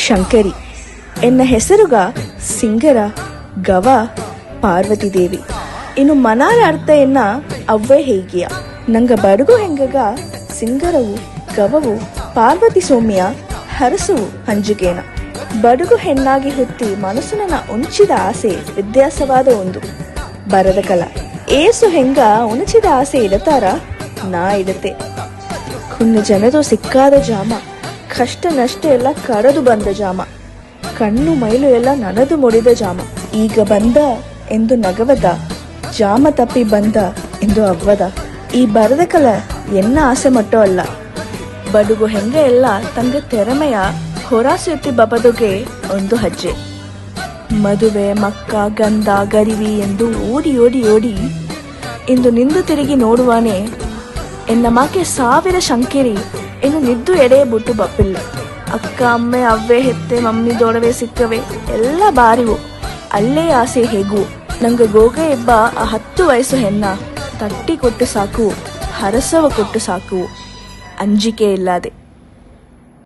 ಶಂಕರಿ ಎನ್ನ ಹೆಸರುಗ ಸಿಂಗರ ಗವ ಪಾರ್ವತಿ ದೇವಿ. ಇನ್ನು ಮನಾರ ಅರ್ಥ ಎನ್ನ ಅವ್ವೇ ಹೇಗಿಯ ನಂಗ ಬಡುಗು ಹೆಂಗಗ ಸಿಂಗರವು ಗವವು ಪಾರ್ವತಿ ಸೌಮ್ಯ ಹರಸುವು ಹಂಜಿಕೇನ. ಬಡುಗು ಹೆಣ್ಣಾಗಿ ಹುಟ್ಟಿ ಮನಸ್ಸನ್ನ ಉಣಚಿದ ಆಸೆ ವ್ಯತ್ಯಾಸವಾದ ಒಂದು ಬರದ ಕಲ. ಏಸು ಹೆಂಗ ಉಣಚಿದ ಆಸೆ ಇಡತಾರ ನಾ ಇಡತೆ. ಕುನ್ನು ಜನರು ಸಿಕ್ಕಾದ ಜಾಮ, ಕಷ್ಟ ನಷ್ಟ ಎಲ್ಲ ಕರೆದು ಬಂದ ಜಾಮ, ಕಣ್ಣು ಮೈಲು ಎಲ್ಲ ನನದು ಮುಡಿದ ಜಾಮ. ಈಗ ಬಂದ ಎಂದು ನಗವದ, ಜಾಮ ತಪ್ಪಿ ಬಂದ ಎಂದು ಅವ್ವದ. ಈ ಬರದ ಕಲ ಎನ್ನ ಆಸೆ ಮಟ್ಟೋ ಅಲ್ಲ. ಬಡುಗು ಹೆಂಗ ಎಲ್ಲ ತಂಗ ತೆರಮೆಯ ಹೊರಾಸೆತ್ತಿ ಬಬದುಗೆ ಒಂದು ಹೆಜ್ಜೆ. ಮದುವೆ ಮಕ್ಕ ಗಂಧ ಗರಿವಿ ಎಂದು ಓಡಿ ಓಡಿ ಓಡಿ ಇಂದು ನಿಂದು ತಿರುಗಿ ನೋಡುವಾನೆ ಎನ್ನ ಮಾಕೆ ಸಾವಿರ ಶಂಕೇರಿ ಇನ್ನು ನಿದ್ದು ಎಡೆ ಬಿಟ್ಟು ಬಪ್ಪಿಲ್ಲ. ಅಕ್ಕ ಅಮ್ಮೆ ಅವ್ವೆ ಹೆತ್ತೆ ಮಮ್ಮಿ ದೊಡವೆ ಸಿಕ್ಕವೆ ಎಲ್ಲ ಬಾರಿವು ಅಲ್ಲೇ ಆಸೆ ಹೇಗೂ. ನಂಗೆ ಗೋಗೆ ಇಬ್ಬ ಆ 10 ವಯಸ್ಸು ಹೆಣ್ಣ ತಟ್ಟಿ ಕೊಟ್ಟು ಸಾಕು, ಹರಸವ ಕೊಟ್ಟು ಸಾಕು, ಅಂಜಿಕೆ ಇಲ್ಲದೆ.